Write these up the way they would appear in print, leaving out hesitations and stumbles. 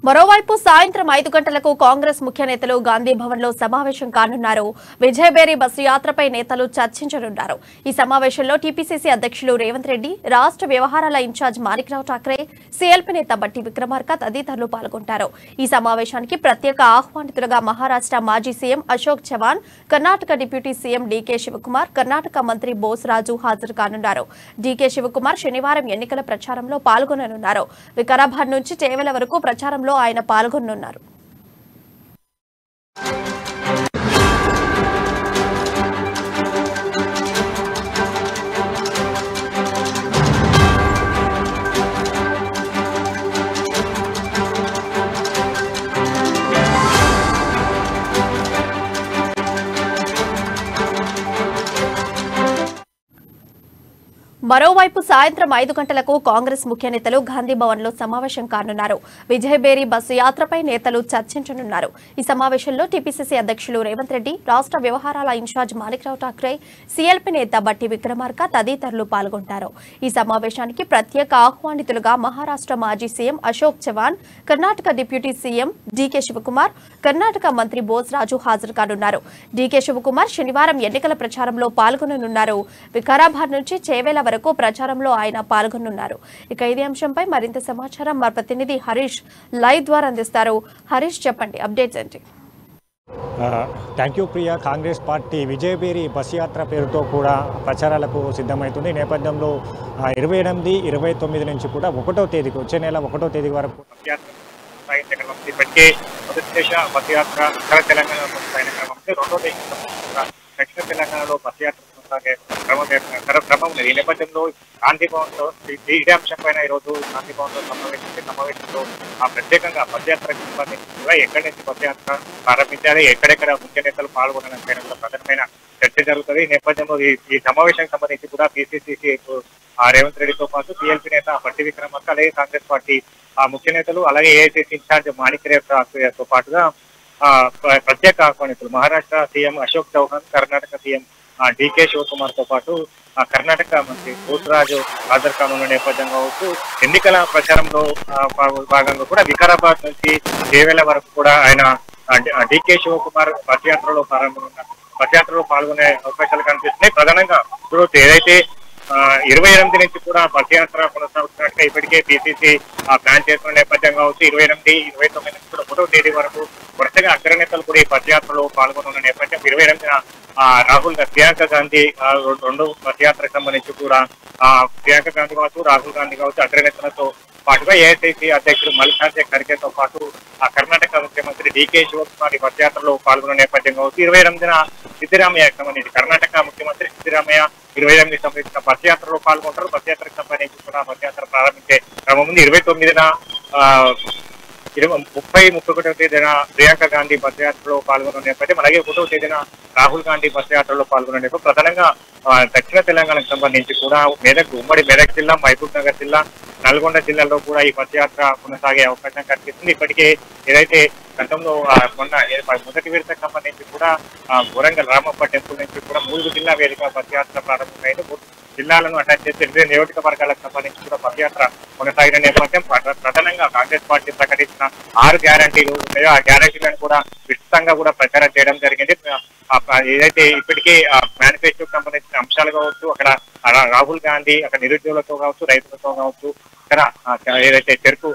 మరోవైపు సాయంత్రం 5 గంటలకు కాంగ్రెస్ ముఖ్య నేతలు గాంధీ భవన్ లో సమావేశం కానున్నారు. విజయబేరి బస్సు యాత్రపై నేతలు చర్చించనున్నారు. ఈ సమావేశంలో టీపీసీసీ అధ్యక్షులు రేవంత్ రెడ్డి, రాష్ట్ర వ్యవహారాల ఇన్ఛార్జ్ మాణిక్రావు ఠాక్రే, సీఎల్పీ నేత బట్టి విక్రమార్క తదితరులు పాల్గొంటారు. ఈ సమావేశానికి ప్రత్యేక ఆహ్వానితులుగా మహారాష్ట్ర మాజీ CM Ashok Chavan, Karnataka deputy CM DK Shivakumar, Karnataka మంత్రి బోసరాజు హాజరు కానున్నారు. డీకే శివకుమార్ శనివారం ఎన్నికల ప్రచారంలో పాల్గొననున్నారు. వికారాబాద్ నుంచి చేవెల వరకు ప్రచారంలో ఆయన పాల్గొనున్నారు. మరోవైపు సాయంత్రం 5 గంటలకు కాంగ్రెస్ ముఖ్య నేతలు గాంధీ భవన్ లో సమావేశం కానున్నారు. విజయబేరి బస్సు యాత్రపై నేతలు చర్చించనున్నారు. ఈ సమావేశంలో టీపీసీసీ అధ్యక్షులు రేవంత్ రెడ్డి, రాష్ట్ర వ్యవహారాల ఇన్ఛార్జ్ మాణిక్రావు ఠాక్రే, సీఎల్పీ నేత బట్టి విక్రమార్క తదితరులు పాల్గొంటారు. ఈ సమావేశానికి ప్రత్యేక ఆహ్వానితులుగా మహారాష్ట్ర మాజీ CM Ashok Chavan, Karnataka deputy CM DK Shivakumar, Karnataka మంత్రి బోసరాజు హాజరు కానున్నారు. డీకే శివకుమార్ శనివారం ఎన్నికల ప్రచారంలో పాల్గొననున్నారు. వికారాబాద్ నుంచి చేవేల వరకు ప్రచారంలో ఆయన పాల్గొనున్నారు. ఇక ఇదే అంశంపై మరింత సమాచారం మా ప్రతినిధి హరీష్ లైవ్ ద్వారా అందిస్తారు. హరీష్, చెప్పండి, అప్డేట్స్ ఏంటి? Thank you Priya. Congress party Vijayabheri bus యాత్ర పేరుతో కూడా ప్రచారాలకు సిద్ధమవుతుంది. ఈ నేపథ్యంలో 28, 29 నుంచి కూడా 1వ తేదీకి, వచ్చే నెల 1వ తేదీ వరకు ఇప్పటికే మొదటి దశ బస్ యాత్ర ఉత్తర తెలంగాణలో కొనసాగిన క్రమంలో 2వ తేదీ దక్షిణ తెలంగాణలో బస్ యాత్ర కొనసాగే క్రమం ఉంది. ఈ నేపథ్యంలో గాంధీ భవన్ లో ఇదే అంశం పైన ఈరోజు గాంధీ భవన్ లో సమావేశంలో ప్రత్యేకంగా బస్ యాత్రకు సంబంధించి కూడా ఎక్కడి నుంచి బస్ యాత్ర ప్రారంభించాలి, ఎక్కడెక్కడ ముఖ్య నేతలు పాల్గొనడానికి ప్రధానమైన చర్చ జరుగుతుంది. ఈ నేపథ్యంలో ఈ సమావేశానికి సంబంధించి కూడా పీసీసీ రేవంత్ రెడ్డితో పాటు సీఎల్పీ నేత బట్టి విక్రమార్క, అలాగే కాంగ్రెస్ పార్టీ ముఖ్య నేతలు, అలాగే ఏఐసీసీ ఇన్ఛార్జ్ మాణిక్రావు ఠాక్రేతో పాటుగా ప్రత్యేక ఆహ్వానితులు Maharashtra CM Ashok Chavan, Karnataka CM DK Shivakumar తో పాటు కర్ణాటక మంత్రి బోసరాజు హాజరు కానున్న నేపథ్యం కావచ్చు. ఎన్నికల ప్రచారంలో భాగంగా కూడా వికారాబాద్ నుంచి చేవేల వరకు కూడా ఆయన డీకే శివకుమార్ బస్ యాత్రలో పాల్గొనే అవకాశాలు కనిపిస్తున్నాయి. ప్రధానంగా ఇప్పుడు ఏదైతే 28 నుంచి కూడా బస్ యాత్ర కొనసాగుతున్నట్టుగా ఇప్పటికే పీసీసీ ప్లాన్ చేస్తున్న నేపథ్యం కావచ్చు. 28, 29 నుంచి కూడా 1వ తేదీ వరకు వరుసగా అగ్రనేతలు కూడా ఈ బస్ యాత్రలో పాల్గొనున్న నేపథ్యం. 28న ప్రియాంక గాంధీ 2వ బస్ యాత్రకు సంబంధించి కూడా ప్రియాంక గాంధీ కావచ్చు, రాహుల్ గాంధీ కావచ్చు అగ్రనేతలతో పాటుగా ఏఐసీసీ అధ్యక్షుడు మల్లికార్జున ఖర్గేతో పాటు కర్ణాటక ముఖ్యమంత్రి డీకే శివకుమార్ బస్ యాత్రలో పాల్గొన్న నేపథ్యం కావచ్చు. 28న సిద్దిరామయ్యకు సంబంధించి కర్ణాటక ముఖ్యమంత్రి సిద్దిరామయ్య 28కి సంబంధించిన బస్ యాత్రలో పాల్గొంటారు. బస్ యాత్రకు సంబంధించి కూడా బస్ యాత్ర ప్రారంభించే క్రమం ఉంది. 29న 31వ తేదీన ప్రియాంక గాంధీ బస్ యాత్రలో పాల్గొన్న నేపథ్యం, అలాగే 1వ తేదీన రాహుల్ గాంధీ బస్ యాత్రలో పాల్గొన్న నేపథ్యం. ప్రధానంగా దక్షిణ తెలంగాణకు సంబంధించి కూడా ఉమ్మడి మెదక్ జిల్లా, మహబూబ్ నగర్ జిల్లా, నల్గొండ జిల్లాలో కూడా ఈ బస్ యాత్ర కొనసాగే అవకాశం కనిపిస్తుంది. ఇప్పటికే ఏదైతే గతంలో మొదటి విడతకు సంబంధించి కూడా వరంగల్ రామప్ప టెంపుల్ నుంచి కూడా 3 జిల్లా వేదిక బస్ యాత్ర ప్రారంభమైంది. 3 జిల్లాలను అటాచ్ చేసి 8 నియోజకవర్గాలకు సంబంధించి కూడా బస్ యాత్ర కొనసాగిన నేపథ్యం. ప్రధానంగా కాంగ్రెస్ పార్టీ ప్రకటించిన 6 గ్యారంటీలు ఉన్నాయో ఆ గ్యారంటీలను కూడా విస్తృతంగా కూడా ప్రచారం చేయడం జరిగింది. ఏదైతే ఇప్పటికే మేనిఫెస్టోకి సంబంధించిన అంశాలు కావచ్చు, అక్కడ రాహుల్ గాంధీ అక్కడ నిరుద్యోగులతో కావచ్చు, రైతులతో కావచ్చు, ఇక్కడ ఏదైతే చెరుకు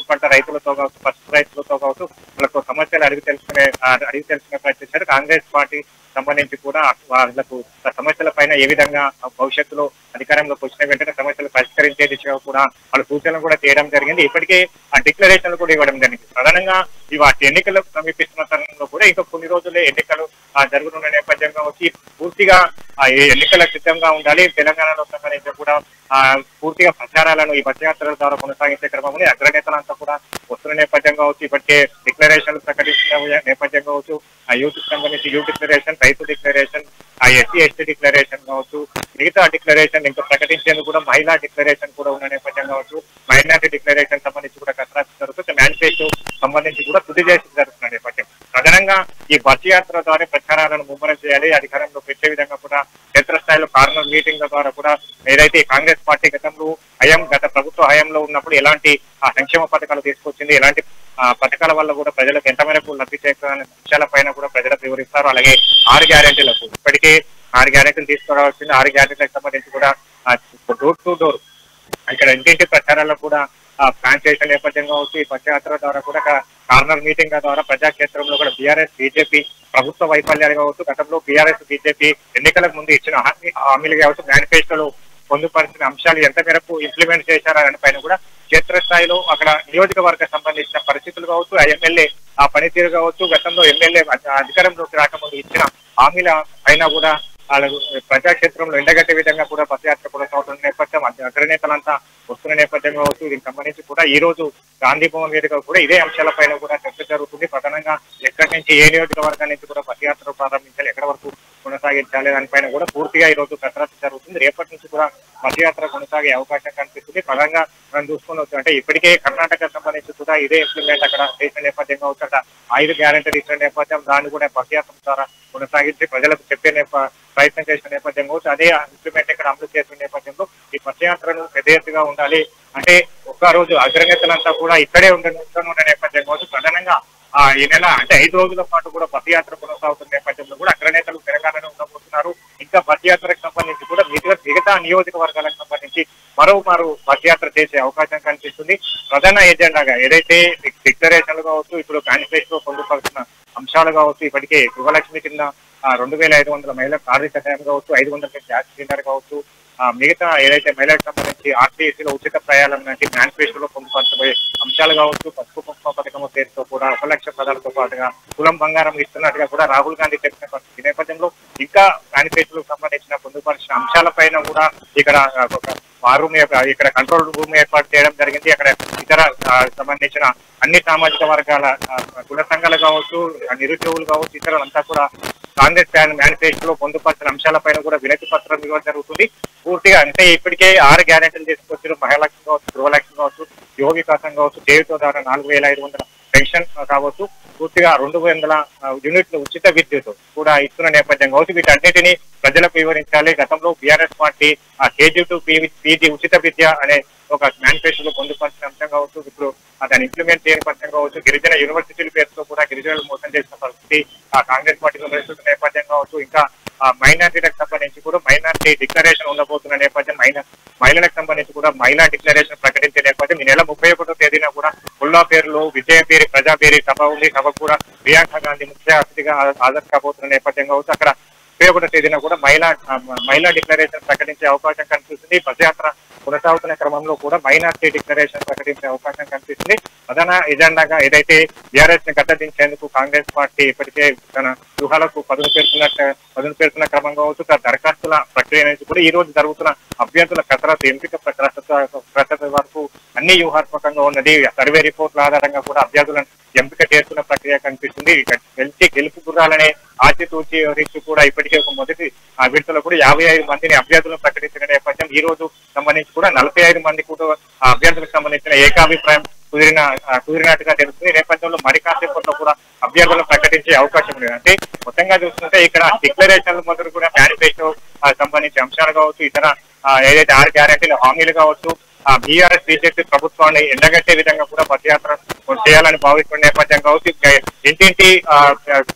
పంట రైతులతో కావచ్చు, పసుపు రైతులతో కావచ్చు, వాళ్ళకు సమస్యలు అడిగి తెలుసుకునే ప్రయత్నించారు. కాంగ్రెస్ పార్టీ సంబంధించి కూడా వాళ్ళకు సమస్యల పైన ఏ విధంగా భవిష్యత్తులో అధికారంలోకి వచ్చిన వెంటనే సమస్యలు పరిష్కరించే దిశగా కూడా వాళ్ళ సూచనలు కూడా చేయడం జరిగింది. ఇప్పటికే ఆ డిక్లరేషన్లు కూడా ఇవ్వడం జరిగింది. ప్రధానంగా వాటి ఎన్నికలు సమీపిస్తున్న తరుణంలో కూడా ఇంకా కొన్ని రోజులే ఎన్నికలు జరుగుతున్న నేపథ్యంగా వచ్చి పూర్తిగా ఎన్నికల సిద్ధంగా ఉండాలి. తెలంగాణలో సంబంధించి కూడా పూర్తిగా ప్రచారాలను ఈ బస్ యాత్రల ద్వారా కొనసాగించే క్రమంలో అగ్రనేతలంతా కూడా వస్తున్న నేపథ్యం కావచ్చు. ఇప్పటికే డిక్లరేషన్లు ప్రకటిస్తున్న నేపథ్యం కావచ్చు. యూత్ సంబంధించి యూత్ డిక్లరేషన్, రైతు డిక్లరేషన్, ఎస్సీ ఎస్టీ డిక్లరేషన్ కావచ్చు, మిగతా డిక్లరేషన్ ఇంకా ప్రకటించేందుకు కూడా మహిళా డిక్లరేషన్ కూడా ఉన్న నేపథ్యం కావచ్చు. మైనారిటీ డిక్లరేషన్ సంబంధించి కూడా కసరత్తు జరుగుతుంది. మేనిఫెస్టో సంబంధించి కూడా తుది చేసి జరుగుతున్న నేపథ్యం. ప్రధానంగా ఈ బస్ యాత్ర ద్వారా ప్రచారాలను ముమ్మరం చేయాలి, అధికారంలోకి వచ్చే విధంగా కూడా క్షేత్రస్థాయిలో కార్నర్ మీటింగ్ల ద్వారా కూడా ఏదైతే కాంగ్రెస్ పార్టీ గతంలో గత ప్రభుత్వ హయాంలో ఉన్నప్పుడు ఎలాంటి సంక్షేమ పథకాలు తీసుకొచ్చింది, ఎలాంటి పథకాల వల్ల కూడా ప్రజలకు ఎంత మేరకు లబ్ధి చేకూరనే అంశాలపైన కూడా ప్రజలకు వివరిస్తారు. అలాగే 6 గ్యారెంటీలకు ఇప్పటికే 6 గ్యారెంటీలు తీసుకురావాల్సింది. 6 గ్యారెంటీలకు సంబంధించి కూడా డోర్ టు డోర్ ఇక్కడ ఇంటింటి ప్రచారాలకు కూడా ప్లాన్ చేసిన నేపథ్యం కావచ్చు. ఈ పదయాత్ర ద్వారా కూడా కార్నర్ మీటింగ్ ద్వారా ప్రజాక్షేత్రంలో కూడా బీఆర్ఎస్ బీజేపీ ప్రభుత్వ వైఫల్యాలు కావచ్చు, గతంలో బీఆర్ఎస్ బీజేపీ ఎన్నికలకు ముందు ఇచ్చిన హామీలు కావచ్చు, మేనిఫెస్టోలో పొందుపరిచిన అంశాలు ఎంత మేరకు ఇంప్లిమెంట్ చేశారనే పైన కూడా క్షేత్రస్థాయిలో అక్కడ నియోజకవర్గ సంబంధించిన పరిస్థితులు కావచ్చు, ఎమ్మెల్యే పనితీరు కావచ్చు, గతంలో ఎమ్మెల్యే అధికారంలోకి రాకముందు ఇచ్చిన హామీల అయినా కూడా వాళ్ళకు ప్రజాక్షేత్రంలో ఎండగట్టే విధంగా కూడా పదయాత్ర కొనసాగుతున్న నేపథ్యం, అగ్రనేతలంతా వస్తున్న నేపథ్యం కావచ్చు. దీనికి సంబంధించి కూడా ఈ రోజు గాంధీ భవన్ వేదిక కూడా ఇదే అంశాలపైన కూడా చర్చ జరుగుతుంది. ప్రధానంగా ఎక్కడి నుంచి ఏ నియోజకవర్గం నుంచి కూడా పదయాత్ర ప్రారంభించాలి, ఎక్కడి వరకు కొనసాగించాలి దానిపైన కూడా పూర్తిగా ఈ రోజు కసరత్తు జరుగుతుంది. రేపటి నుంచి కూడా పదయాత్ర కొనసాగే అవకాశం కనిపిస్తుంది. ప్రధానంగా మనం చూసుకుని అంటే ఇప్పటికే కర్ణాటక సంబంధించి కూడా ఇదే ఇంప్లిమెంట్ అక్కడ చేసిన నేపథ్యం కావచ్చు, అక్కడ 5 గ్యారెంటీలు ఇచ్చిన నేపథ్యం, దాన్ని కూడా పదయాత్ర ద్వారా కొనసాగించి ప్రజలకు చెప్పే ప్రయత్నం చేసిన నేపథ్యం కావచ్చు. అదే ఇంప్లిమెంట్ ఇక్కడ అమలు చేసిన నేపథ్యంలో ఈ పదయాత్రను పెద్ద ఎత్తుగా ఉండాలి అంటే ఒక్క రోజు అగ్రనేతలంతా కూడా ఇక్కడే ఉండే నేపథ్యం కావచ్చు. ప్రధానంగా ఈ నెల అంటే 5 రోజుల పాటు కూడా పదయాత్ర కొనసాగుతున్న నేపథ్యంలో కూడా అగ్రనేతలు తెలంగాణలో ఉండబోతున్నారు. ఇంకా పదయాత్రకు సంబంధించి కూడా మిగతా నియోజకవర్గాలకు సంబంధించి మరో పదయాత్ర చేసే అవకాశం కనిపిస్తుంది. ప్రధాన ఎజెండాగా ఏదైతే డిక్లరేషన్లు కావచ్చు, ఇప్పుడు మేనిఫెస్టో పొందుపరుస్తున్న అంశాలు కావచ్చు, ఇప్పటికే గృహలక్ష్మి కింద 2500 మహిళలకు ఆర్థిక సహాయం కావచ్చు, 500 గ్యాస్ సిలిండర్ కావచ్చు, మిగతా ఏదైతే మహిళలకు సంబంధించి ఆర్టీసీలో ఉచిత ప్రయాణం లాంటి మేనిఫెస్టోలో పొందుపరచబోయే అంశాలు కావచ్చు, పసుపు కుంకుమ పథకం పేరుతో కూడా 1 లక్ష పదాలతో పాటుగా తులం బంగారం ఇస్తున్నట్టుగా కూడా రాహుల్ గాంధీ చెప్పిన పరిస్థితి నేపథ్యంలో ఇంకా మేనిఫెస్టోలకు సంబంధించిన పొందుపరిచిన అంశాలపైన కూడా ఇక్కడ ఇక్కడ కంట్రోల్ రూమ్ ఏర్పాటు చేయడం జరిగింది. అక్కడ ఇతర సంబంధించిన అన్ని సామాజిక వర్గాల కుల సంఘాలు కావచ్చు, నిరుద్యోగులు కావచ్చు, ఇతరులంతా కూడా కాంగ్రెస్ మేనిఫెస్టోలో పొందుపరిచిన అంశాలపైన కూడా వినతి పత్రం ఇవ్వడం జరుగుతుంది. పూర్తిగా అంటే ఇప్పటికే 6 గ్యారెంటీలు తీసుకొచ్చారు. మహిళలక్ష్మి కావచ్చు, గృహలక్ష్మి కావచ్చు, యువ వికాసం కావచ్చు, చేయుతో ద్వారా 4500 పెన్షన్ కావచ్చు, పూర్తిగా 200 యూనిట్లు ఉచిత విద్యుత్ కూడా ఇస్తున్న నేపథ్యం కావచ్చు. వీటన్నిటిని ప్రజలకు వివరించాలి. గతంలో BRS party KG to PG ఉచిత విద్య అనే ఒక మేనిఫెస్టోలో పొందుపరిచిన అంశం కావచ్చు, ఇప్పుడు దాన్ని ఇంప్లిమెంట్ చేయని పక్షం కావచ్చు, గిరిజన యూనివర్సిటీల పేరుతో కూడా గిరిజనులు మోసం చేసిన పరిస్థితి కాంగ్రెస్ పార్టీలో నడుస్తున్న నేపథ్యం కావచ్చు. ఇంకా మైనార్టీలకు సంబంధించి కూడా మైనార్టీ డిక్లరేషన్ ఉండబోతున్న నేపథ్యం, మహిళలకు సంబంధించి కూడా మహిళా డిక్లరేషన్ ప్రకటించే నేపథ్యం. ఈ నెల 31వ తేదీన కూడా ఉల్లాపేరులో విజయపేరి ప్రజాపేరి సభ ఉంది. సభకు కూడా ప్రియాంక గాంధీ ముఖ్య అతిథిగా హాజరు కాబోతున్న నేపథ్యం కావచ్చు. అక్కడ 31వ తేదీన కూడా మహిళా డిక్లరేషన్ ప్రకటించే అవకాశం కనిపిస్తుంది. పదయాత్ర కొనసాగుతున్న క్రమంలో కూడా మైనార్టీ డిక్లరేషన్ ప్రకటించే అవకాశం కనిపిస్తుంది. ప్రధాన ఎజెండాగా ఏదైతే బీఆర్ఎస్ ని గద్దదించేందుకు కాంగ్రెస్ పార్టీ ఇప్పటికే తన వ్యూహాలకు పదును పేరుతున్న క్రమం కావచ్చు, దరఖాస్తుల ప్రక్రియ నుంచి కూడా ఈ రోజు జరుగుతున్న అభ్యర్థుల కసరత్తు, ఎంపిక కసరత్తు వరకు అన్ని వ్యూహాత్మకంగా ఉన్నది. సర్వే రిపోర్ట్ల ఆధారంగా కూడా అభ్యర్థులను ఎంపిక చేస్తున్న ప్రక్రియ కనిపిస్తుంది. గెలుపు గుర్రాలనే ఆచితూచి రీచ్ కూడా ఇప్పటికే ఒక మొదటి విడతలో కూడా 55 మందిని అభ్యర్థులను ప్రకటించిన నేపథ్యం. ఈ రోజు సంబంధించి కూడా 45 మంది కూడా అభ్యర్థులకు సంబంధించిన ఏకాభిప్రాయం కుదిరినట్టుగా తెలుస్తుంది. నేపథ్యంలో మరి కాసేపట్లో కూడా అభ్యర్థులను ప్రకటించే అవకాశం ఉంది. అంటే మొత్తంగా చూస్తుంటే ఇక్కడ డిక్లరేషన్లు మొదలు కూడా మేనిఫెస్టో సంబంధించిన అంశాలు కావచ్చు, ఇతర ఏదైతే 6 గ్యారెంటీల హామీలు కావచ్చు, బీఆర్ఎస్ బీజేపీ ప్రభుత్వాన్ని ఎండగట్టే విధంగా కూడా పదయాత్ర చేయాలని భావిస్తున్న నేపథ్యం కావచ్చు. ఇంటింటి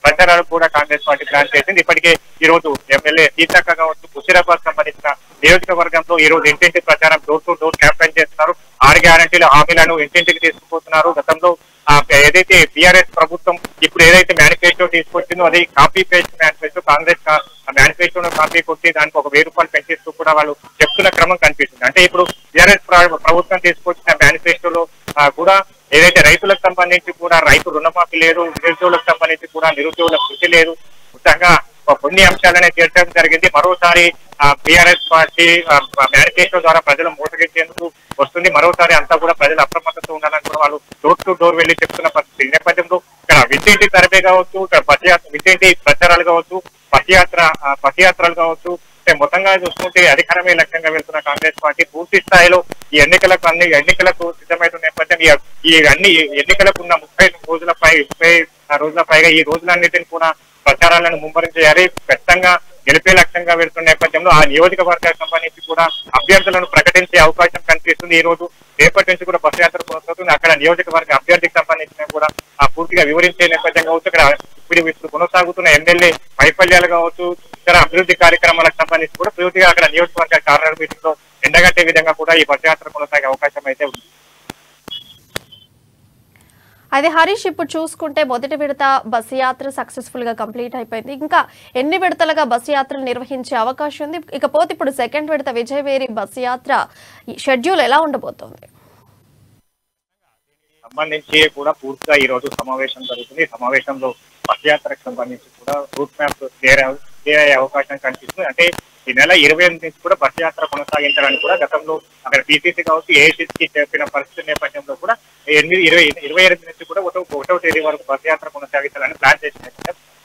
ప్రచారాలు కూడా కాంగ్రెస్ పార్టీ ప్లాన్ చేసింది. ఇప్పటికే ఈ రోజు ఎమ్మెల్యే సీతక్క కావచ్చు, హుజూరాబాద్ సంబంధించిన నియోజకవర్గంలో ఈ రోజు ఇంటింటి ప్రచారం డోర్ టు డోర్ క్యాంపెయిన్ చేస్తున్నారు. 6 గ్యారెంటీల హామీలను ఇంటింటికి తీసుకుపోతున్నారు. గతంలో ఏదైతే బీఆర్ఎస్ ప్రభుత్వం ఇప్పుడు ఏదైతే మేనిఫెస్టో తీసుకొచ్చిందో అది కాపీ పేస్ట్ మేనిఫెస్టో, కాంగ్రెస్ మేనిఫెస్టోను కాపీ కొట్టి దానికి ఒక 1000 రూపాయలు పెంచిస్తూ కూడా వాళ్ళు చెప్తున్న క్రమం కనిపిస్తుంది. అంటే ఇప్పుడు బీఆర్ఎస్ ప్రభుత్వం తీసుకొచ్చిన మేనిఫెస్టోలో కూడా ఏదైతే రైతులకు సంబంధించి కూడా రైతు రుణమాఫీ లేదు, నిరుద్యోగులకు సంబంధించి కూడా నిరుద్యోగుల కృషి లేదు, ఉచితంగా కొన్ని అంశాలనే చేర్చడం జరిగింది. మరోసారి బీఆర్ఎస్ పార్టీ మేనిఫెస్టో ద్వారా ప్రజలు మోసగించేందుకు వస్తుంది. మరోసారి అంతా కూడా ప్రజలు అప్రమత్తతో ఉండాలని కూడా వాళ్ళు డోర్ టు డోర్ వెళ్లి చెప్తున్న పరిస్థితి. ఈ నేపథ్యంలో ఇక్కడ వింటింటి సర్వే కావచ్చు, వింటింటి ప్రచారాలు కావచ్చు, పదయాత్రలు కావచ్చు, మొత్తంగా చూసుకుంటే అధికారమే లక్ష్యంగా వెళ్తున్న కాంగ్రెస్ పార్టీ పూర్తి స్థాయిలో ఈ ఎన్నికలకు సిద్ధమవుతున్న నేపథ్యం. ఈ అన్ని ఎన్నికలకు ఉన్న 30 రోజుల పైగా ఈ రోజులన్నిటిని కూడా ప్రచారాలను ముమ్మరం చేయాలి. ఖచ్చితంగా గెలిపే లక్ష్యంగా వెళ్తున్న నేపథ్యంలో ఆ నియోజకవర్గానికి సంబంధించి కూడా అభ్యర్థులను ప్రకటించే అవకాశం కనిపిస్తుంది. ఈ రోజు రేపటి నుంచి కూడా బస్సు యాత్ర కొనసాగుతుంది. అక్కడ నియోజకవర్గ అభ్యర్థికి సంబంధించిన కూడా పూర్తిగా వివరించే నేపథ్యం కావచ్చు, ఇక్కడ ఇప్పుడు కొనసాగుతున్న ఎమ్మెల్యే వైఫల్యాలు కావచ్చు, ఇతర అభివృద్ధి కార్యక్రమాలకు సంబంధించి కూడా పూర్తిగా అక్కడ నియోజకవర్గ కార్యాలయ మీటింగ్ లో ఎండగట్టే విధంగా కూడా ఈ బస్సు యాత్ర కొనసాగే అవకాశం అయితే ఉంది. అదే హరీష్, ఇప్పుడు చూసుకుంటే మొదటి విడత బస్సు యాత్ర సక్సెస్ఫుల్ గా కంప్లీట్ అయిపోయింది. ఇంకా ఎన్ని విడతలుగా బస్సు యాత్రలు నిర్వహించే అవకాశం ఉంది? ఇకపోతే ఇప్పుడు సెకండ్ విడత విజయవేరి బస్సు యాత్ర షెడ్యూల్ ఎలా ఉండబోతోంది? సంబంధించి కూడా పూర్తిగా ఈ రోజు సమావేశం జరుగుతుంది. సమావేశంలో బస్ యాత్రకు సంబంధించి కూడా రూట్ మ్యాప్ క్లియర్ అయ్యే అవకాశం కనిపిస్తుంది. అంటే ఈ నెల 28 నుంచి కూడా బస్ యాత్ర కొనసాగించడానికి కూడా గతంలో అక్కడ పీసీసీ కావచ్చు ఏఐసీసీకి చెప్పిన పరిస్థితి నేపథ్యంలో కూడా 28 నుంచి కూడా 1వ తేదీ వరకు బస్ యాత్ర కొనసాగించాలని ప్లాన్ చేసిన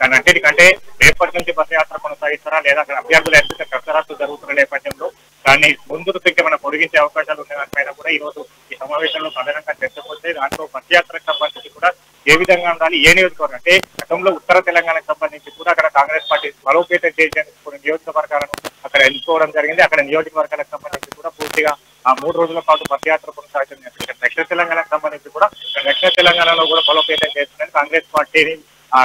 కానీ అన్నిటికంటే రేపటి నుంచి బస్ యాత్ర కొనసాగిస్తారా లేదా అక్కడ అభ్యర్థులు ఎంత కసరత్తు జరుగుతున్న నేపథ్యంలో దాన్ని ముందుకు మనం పొడిగించే అవకాశాలు ఉన్న దానిపైన కూడా ఈ రోజు ఈ సమావేశంలో ప్రధానంగా చర్చకొస్తే దాంట్లో బస్ యాత్రకు సంబంధించి కూడా ఏ విధంగా ఉండాలి, ఏ నియోజకవర్గం అంటే గతంలో ఉత్తర తెలంగాణకు సంబంధించి కూడా అక్కడ కాంగ్రెస్ పార్టీ బలోపేతం చేసేందుకు కొన్ని నియోజకవర్గాలను అక్కడ ఎంచుకోవడం జరిగింది. అక్కడ నియోజకవర్గాలకు సంబంధించి కూడా పూర్తిగా ఆ 3 రోజుల పాటు బస్ యాత్ర కొనసాగుతుంది. దక్షిణ తెలంగాణకు సంబంధించి కూడా దక్షిణ తెలంగాణలో కూడా బలోపేతం చేస్తుందని కాంగ్రెస్ పార్టీని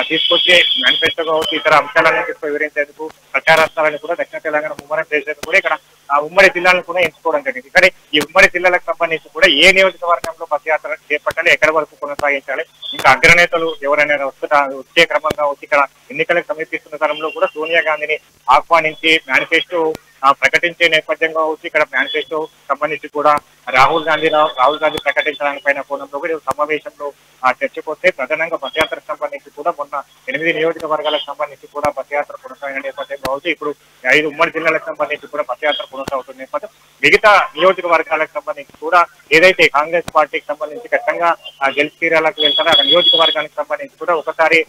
తీసుకొచ్చే మేనిఫెస్టో కావచ్చు, ఇతర అంశాలను వివరించేందుకు ప్రచారాస్తాలను కూడా దక్షిణ తెలంగాణ ముమ్మరం చేసేందుకు కూడా ఇక్కడ ఆ ఉమ్మడి జిల్లాలను కూడా ఎంచుకోవడం జరిగింది. ఇక్కడ ఈ ఉమ్మడి జిల్లాలకు సంబంధించి కూడా ఏ నియోజకవర్గంలో బస్ యాత్ర చేపట్టాలి, ఎక్కడి వరకు కొనసాగించాలి, ఇంకా అగ్రనేతలు ఎవరైనా వచ్చే క్రమంగా వచ్చి ఇక్కడ ఎన్నికలకు సమీపిస్తున్న తరంలో కూడా సోనియా గాంధీని ఆహ్వానించి మేనిఫెస్టో ప్రకటించే నేపథ్యంగా వచ్చి ఇక్కడ మేనిఫెస్టో సంబంధించి కూడా రాహుల్ గాంధీ ప్రకటించడానికి పైన కోణంలో కూడా సమావేశంలో చర్చకొస్తే ప్రధానంగా బస్ యాత్రకు సంబంధించి కూడా మొన్న 8 నియోజకవర్గాలకు సంబంధించి కూడా బస్ యాత్ర కొనసాగిన నేపథ్యం కావచ్చు, ఇప్పుడు 5 ఉమ్మడి జిల్లాలకు సంబంధించి కూడా బస్ యాత్ర కొనసాగుతున్న నేపథ్యం మిగతా నియోజకవర్గాలకు సంబంధించి కూడా ఏదైతే కాంగ్రెస్ పార్టీకి సంబంధించి ఖచ్చితంగా గెలిచి తీరాలకు వెళ్తారో ఆ నియోజకవర్గానికి సంబంధించి కూడా ఒకసారి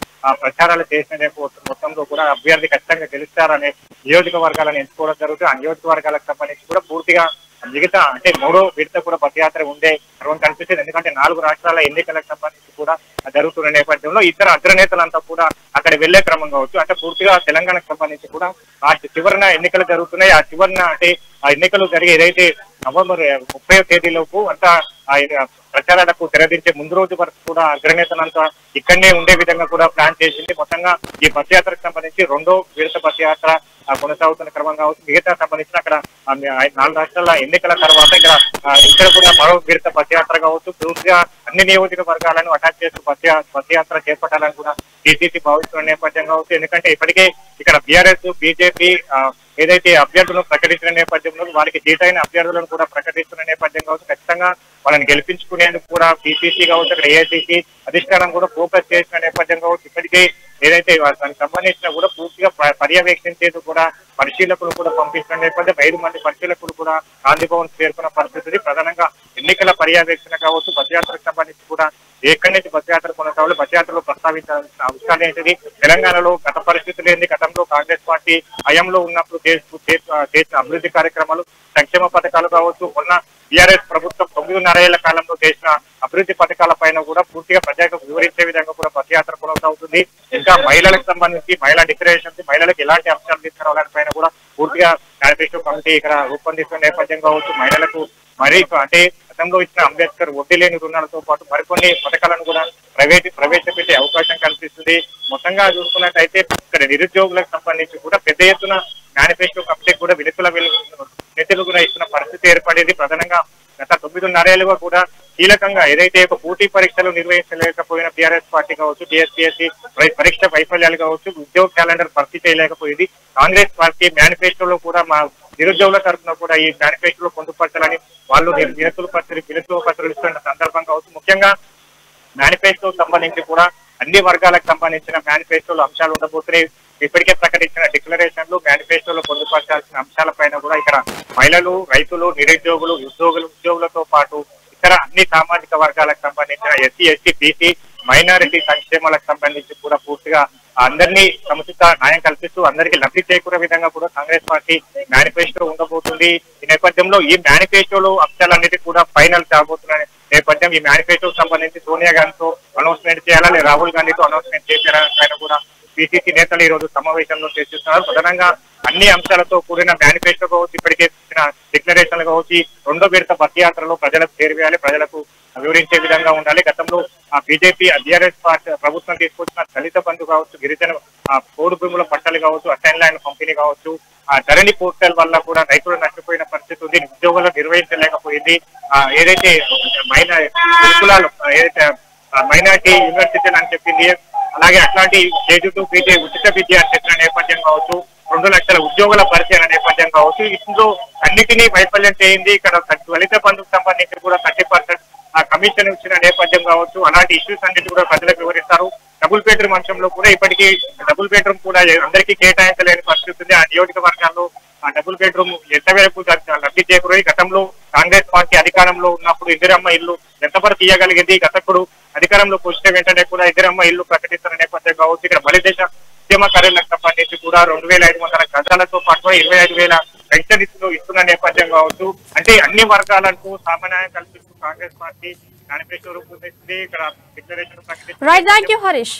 ప్రచారాలు చేసిన మొత్తంలో కూడా అభ్యర్థి ఖచ్చితంగా గెలుస్తారనే నియోజకవర్గాలను ఎంచుకోవడం జరుగుతుంది. ఆ నియోజకవర్గాలకు సంబంధించి కూడా పూర్తిగా మిగతా అంటే 3వ విడత కూడా బస్ యాత్ర ఉండే క్రమం కనిపిస్తుంది. ఎందుకంటే 4 రాష్ట్రాల ఎన్నికలకు సంబంధించి కూడా జరుగుతున్న నేపథ్యంలో ఇతర అగ్రనేతలంతా కూడా అక్కడ వెళ్లే క్రమం కావచ్చు. అంటే పూర్తిగా తెలంగాణకు సంబంధించి కూడా ఆ చివరిన ఎన్నికలు జరుగుతున్నాయి. ఆ చివరిన అంటే ఆ ఎన్నికలు జరిగి ఏదైతే నవంబర్ 30వ తేదీలోపు అంతా ప్రచారాలకు తెరదించే ముందు రోజు వరకు కూడా అగ్రనేతలంతా ఇక్కడనే ఉండే విధంగా కూడా ప్లాన్ చేసింది. మొత్తంగా ఈ బస్ యాత్రకు సంబంధించి 2వ విడత బస్ యాత్ర కొనసాగుతున్న క్రమం కావచ్చు. మిగతా సంబంధించిన అక్కడ 4 రాష్ట్రాల ఎన్నికల తర్వాత ఇక్కడ కూడా మరో విడత బస్ యాత్ర కావచ్చు. పూర్తిగా అన్ని నియోజకవర్గాలను అటాచ్ చేస్తూ బస్ యాత్ర చేపట్టాలని కూడా టీసీసీ భావిస్తున్న నేపథ్యం కావచ్చు. ఎందుకంటే ఇప్పటికే ఇక్కడ బీఆర్ఎస్ బీజేపీ ఏదైతే అభ్యర్థులను ప్రకటించిన నేపథ్యంలో వారికి జీటైన అభ్యర్థులను కూడా ప్రకటిస్తున్న నేపథ్యం కావచ్చు. ఖచ్చితంగా వాళ్ళని గెలిపించుకునేందుకు కూడా పీసీసీ కావచ్చు, అక్కడ ఏఐసీసీ అధిష్టానం కూడా ఫోకస్ చేసిన నేపథ్యం కావచ్చు. ఇప్పటికే ఏదైతే దానికి సంబంధించిన కూడా పూర్తిగా పర్యవేక్షించేందుకు కూడా పరిశీలకులు కూడా పంపిస్తున్న నేపథ్యం 5 మంది పరిశీలకులు కూడా గాంధీ భవన్ చేరుకున్న పరిస్థితి. ప్రధానంగా ఎన్నికల పర్యవేక్షణ కావచ్చు, బస్ యాత్రకు సంబంధించి కూడా ఎక్కడి నుంచి బస్ యాత్ర కొనసాగాలి, బస్ యాత్రలో ప్రస్తావించాల్సిన అంశాలు ఏంటిది, తెలంగాణలో గత పరిస్థితులు ఏంటి, గతంలో కాంగ్రెస్ పార్టీ హయాంలో ఉన్నప్పుడు చేసిన అభివృద్ధి కార్యక్రమాలు, సంక్షేమ పథకాలు కావచ్చు, మొన్న బీఆర్ఎస్ ప్రభుత్వం 9.5 ఏళ్ల కాలంలో చేసిన అభివృద్ధి పథకాల పైన కూడా పూర్తిగా ప్రజలకు వివరించే విధంగా కూడా బస్ యాత్ర కొనసాగుతుంది. ఇంకా మహిళలకు సంబంధించి మహిళా డిక్లరేషన్స్, మహిళలకు ఎలాంటి అంశాలు తీసుకురావాలని పైన కూడా పూర్తిగా మేనిఫెస్టో కమిటీ ఇక్కడ రూపొందిస్తున్న నేపథ్యం కావచ్చు. మహిళలకు మరి అంటే గతంలో ఇచ్చిన అంబేద్కర్ వడ్డీ లేని రుణాలతో పాటు మరికొన్ని పథకాలను కూడా ప్రవేశపెట్టే అవకాశం కనిపిస్తుంది. మొత్తంగా చూసుకున్నట్టయితే ఇక్కడ నిరుద్యోగులకు సంబంధించి కూడా పెద్ద ఎత్తున మేనిఫెస్టో కమిటీ కూడా నిధులు కూడా ఇస్తున్న పరిస్థితి ఏర్పడేది. ప్రధానంగా గత 9.5 ఏళ్లుగా కూడా కీలకంగా ఏదైతే ఒక పోటీ పరీక్షలు నిర్వహించలేకపోయిన బీఆర్ఎస్ పార్టీ కావచ్చు, టీఎస్పీఎస్సీ పరీక్ష వైఫల్యాలు కావచ్చు, ఉద్యోగ క్యాలెండర్ భర్తీ చేయలేకపోయింది. కాంగ్రెస్ పార్టీ మేనిఫెస్టోలో కూడా మా నిరుద్యోగుల తరఫున కూడా ఈ మేనిఫెస్టోలో పొందుపరచాలని వాళ్ళు వినతులు పత్రాలు ఇస్తున్న సందర్భం కావచ్చు. ముఖ్యంగా మేనిఫెస్టో సంబంధించి కూడా అన్ని వర్గాలకు సంబంధించిన మేనిఫెస్టోలో అంశాలు ఉండబోతున్నాయి. ఇప్పటికే ప్రకటించిన డిక్లరేషన్లు మేనిఫెస్టోలో పొందుపరచాల్సిన అంశాలపైన కూడా ఇక్కడ మహిళలు, రైతులు, నిరుద్యోగులు, ఉద్యోగులతో పాటు ఇతర అన్ని సామాజిక వర్గాలకు సంబంధించిన ఎస్సీ, ఎస్టీ, బీసీ, మైనారిటీ సంక్షేమాలకు సంబంధించి కూడా పూర్తిగా అందరినీ సముచిత న్యాయం కల్పిస్తూ అందరికీ లబ్ధి చేకూరే విధంగా కూడా కాంగ్రెస్ పార్టీ మేనిఫెస్టో ఉండబోతుంది. ఈ నేపథ్యంలో ఈ మేనిఫెస్టోలో అంశాలన్నిటి కూడా ఫైనల్ కాబోతున్న నేపథ్యం ఈ మేనిఫెస్టోకి సంబంధించి సోనియా గాంధీతో అనౌన్స్మెంట్ చేయాలా, రాహుల్ గాంధీతో అనౌన్స్మెంట్ చేయాలని కూడా పిసిసి నేతలు ఈ రోజు సమావేశంలో చర్చిస్తున్నారు. ప్రధానంగా అన్ని అంశాలతో కూడిన మేనిఫెస్టో కావచ్చు, ఇప్పటికే ఇచ్చిన డిక్లరేషన్లు కావచ్చు, రెండో విడత బస్ యాత్రలో ప్రజలకు చేరువేయాలి, ప్రజలకు వివరించే విధంగా ఉండాలి. గతంలో బీజేపీ టీఆర్ఎస్ పార్టీ ప్రభుత్వం తీసుకొచ్చిన దళిత బంధు కావచ్చు, గిరిజన పోడు భూముల పట్టాలు కావచ్చు, అసైన్ ల్యాండ్ పంపిణీ కావచ్చు, ధరణి పోర్టల్ వల్ల కూడా రైతులు నష్టపోయిన పరిస్థితి ఉంది, ఉద్యోగాలు నిర్వహించలేకపోయింది. ఏదైతే గురుకులాలు ఏదైతే మైనార్టీ యూనివర్సిటీలు అని చెప్పింది, అలాగే అట్లాంటి కేజీ టు పీజీ ఉచిత విద్య అని చెప్పిన నేపథ్యం కావచ్చు, 2 లక్షల ఉద్యోగుల భర్తీ అనే నేపథ్యం కావచ్చు, ఇందులో అన్నిటినీ వైఫల్యం చేయింది. ఇక్కడ దళిత బంధుకు సంబంధించి కూడా 30% కమిషన్ ఇచ్చిన నేపథ్యం కావచ్చు, అలాంటి ఇష్యూస్ అన్నిటి కూడా ప్రజలకు వివరిస్తారు. డబుల్ బెడ్రూమ్ అంశంలో కూడా ఇప్పటికీ డబుల్ బెడ్రూమ్ కూడా అందరికీ కేటాయించలేని పరిస్థితి ఉంది. ఆ నియోజకవర్గాల్లో ఆ డబుల్ బెడ్రూమ్ ఎంతవరకు లబ్ధి చేకూరి గతంలో కాంగ్రెస్ పార్టీ అధికారంలో ఉన్నప్పుడు ఇందిరమ్మ ఇల్లు ఎంతవరకు తీయగలిగింది, గతప్పుడు అధికారంలోకి వచ్చిన వెంటనే కూడా ఇందిరమ్మ ఇల్లు ప్రకటిస్తున్న నేపథ్యం కావచ్చు. ఇక్కడ బలిదేశ ఉద్యమకారులకు సంబంధించి కూడా 2500 గజాలతో పాటు 25,000 పెన్షన్ ఇస్తున్న నేపథ్యం కావచ్చు. అంటే అన్ని వర్గాలకు సామాన్యం కల్పిస్తూ కాంగ్రెస్ పార్టీ మేనిఫెస్టో రూపొందించింది. ఇక్కడ డిక్లరేషన్ రైట్, థాంక్యూ హరీష్.